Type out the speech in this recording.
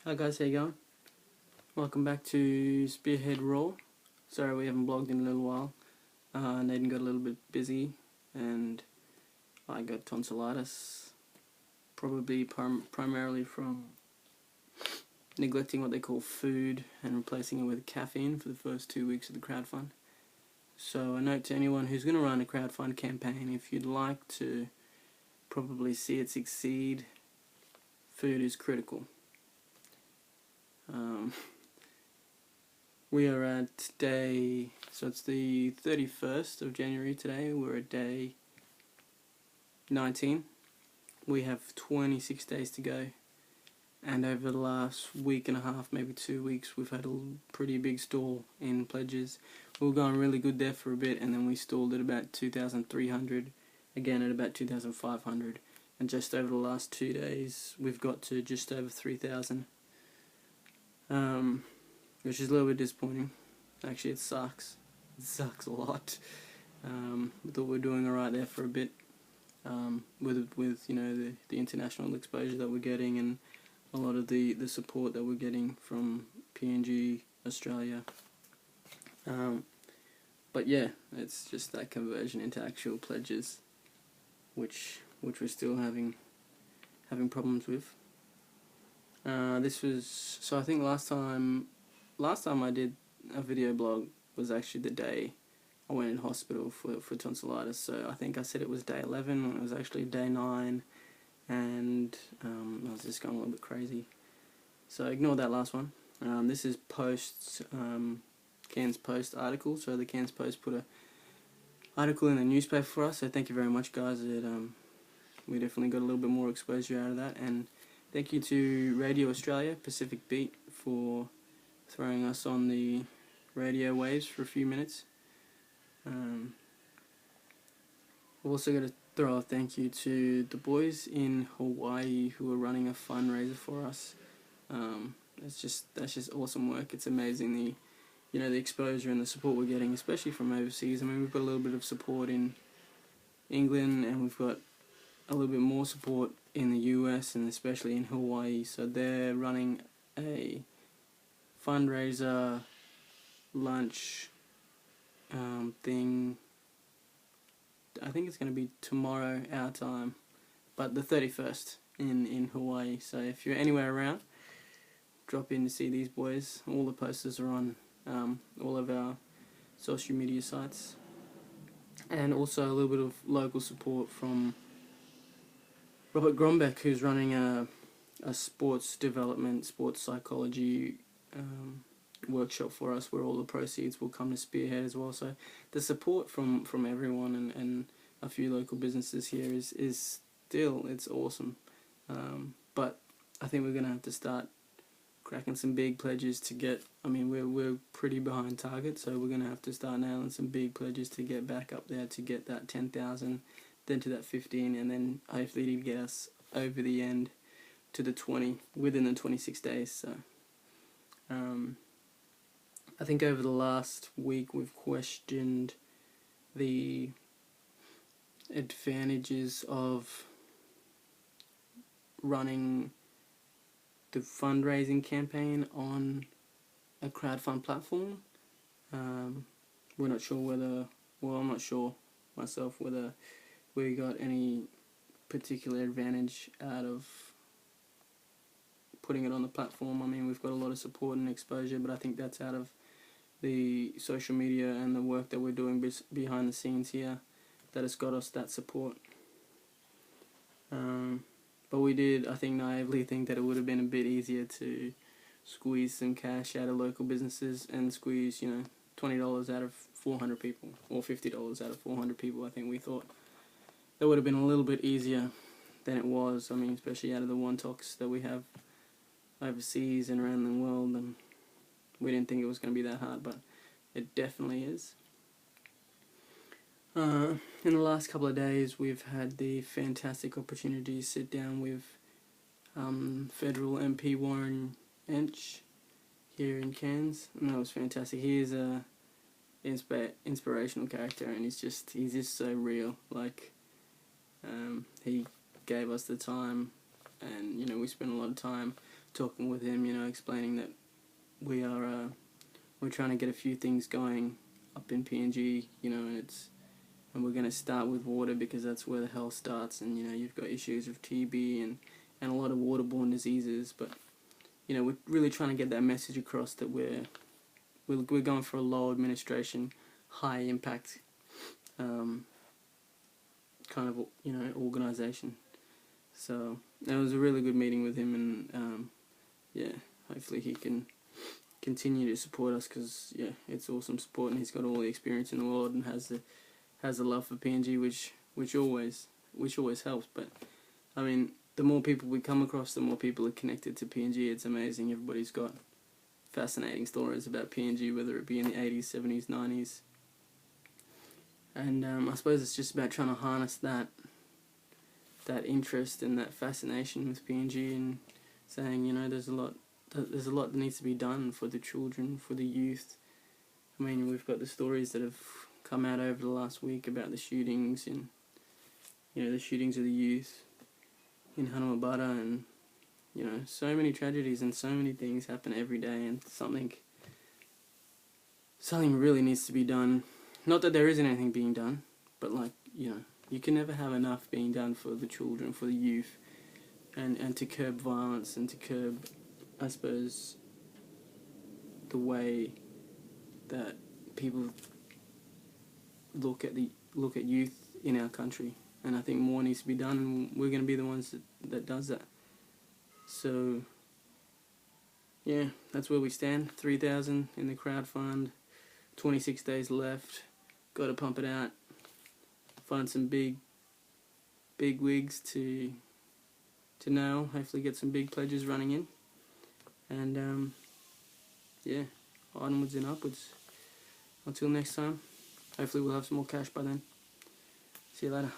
Hi guys, how you going? Welcome back to Spearhead Raw. Sorry we haven't blogged in a little while. Nathan got a little bit busy and I got tonsillitis. Probably primarily from neglecting what they call food and replacing it with caffeine for the first 2 weeks of the crowdfund. So a note to anyone who's going to run a crowdfund campaign, if you'd like to probably see it succeed, food is critical. We are at day, so it's the 31st of January today. We're at day 19. We have 26 days to go, and over the last week and a half, maybe 2 weeks, we've had a pretty big stall in pledges. We were going really good there for a bit, and then we stalled at about 2,300, again at about 2,500, and just over the last 2 days we've got to just over 3,000. Which is a little bit disappointing. Actually, it sucks. It sucks a lot. We thought we were doing alright there for a bit, with you know the international exposure that we're getting and a lot of the support that we're getting from PNG Australia. But yeah, it's just that conversion into actual pledges, which we're still having problems with. This was, so I think last time I did a video blog was actually the day I went in hospital for tonsillitis. So I think I said it was day 11 when it was actually day 9, and I was just going a little bit crazy. So ignore that last one. This is Cairns Post article. So the Cairns Post put a article in the newspaper for us. So thank you very much, guys. We definitely got a little bit more exposure out of that, and thank you to Radio Australia, Pacific Beat, for throwing us on the radio waves for a few minutes. I've also got to throw a thank you to the boys in Hawaii who are running a fundraiser for us. That's just awesome work. It's amazing the exposure and the support we're getting, especially from overseas. I mean, we've got a little bit of support in England, and we've got a little bit more support in the US and especially in Hawaii. So they're running a fundraiser lunch thing. I think it's going to be tomorrow our time, but the 31st in Hawaii. So if you're anywhere around, drop in to see these boys. All the posters are on all of our social media sites, and also a little bit of local support from Robert Grombeck, who's running a sports development, sports psychology workshop for us, where all the proceeds will come to Spearhead as well. So the support from everyone and a few local businesses here is still, it's awesome. But I think we're going to have to start cracking some big pledges to get, I mean, we're pretty behind target, so we're going to have to start nailing some big pledges to get back up there, to get that 10,000, then to that 15, and then hopefully to get us over the end to the 20 within the 26 days. So I think over the last week we've questioned the advantages of running the fundraising campaign on a crowdfund platform. We're not sure I'm not sure myself whether we got any particular advantage out of putting it on the platform. I mean, we've got a lot of support and exposure, but I think that's out of the social media and the work that we're doing behind the scenes here that has got us that support. But we did, I think, naively think that it would have been a bit easier to squeeze some cash out of local businesses and squeeze, $20 out of 400 people, or $50 out of 400 people. I think we thought that would have been a little bit easier than it was. I mean, especially out of the one talks that we have overseas and around the world, and we didn't think it was going to be that hard, but it definitely is. In the last couple of days, we've had the fantastic opportunity to sit down with Federal MP Warren Entsch here in Cairns, and that was fantastic. He is a inspirational character, and he's just so real. Like, he gave us the time, and we spent a lot of time talking with him, explaining that we're trying to get a few things going up in PNG, and we're going to start with water because that's where the hell starts, and you've got issues of TB and a lot of waterborne diseases, but we're really trying to get that message across that we're going for a low administration, high impact kind of organization. So it was a really good meeting with him, and hopefully he can continue to support us, because it's awesome support, and he's got all the experience in the world and has the love for PNG, which always helps. But I mean, the more people we come across, the more people are connected to PNG. It's amazing. Everybody's got fascinating stories about PNG, whether it be in the 80s, 70s, 90s. And I suppose it's just about trying to harness that interest and that fascination with PNG, and saying, there's a lot that needs to be done for the children, for the youth. I mean, we've got the stories that have come out over the last week about the shootings, and the shootings of the youth in Hanamabara, and so many tragedies and so many things happen every day, and something really needs to be done. Not that there isn't anything being done, but you can never have enough being done for the children, for the youth, and to curb violence, and to curb, I suppose, the way that people look at youth in our country. And I think more needs to be done, and we're going to be the ones that does that. So yeah, that's where we stand. 3,000 in the crowd fund, 26 days left. Got to pump it out. Find some big wigs to nail. Hopefully get some big pledges running in. And onwards and upwards. Until next time. Hopefully we'll have some more cash by then. See you later.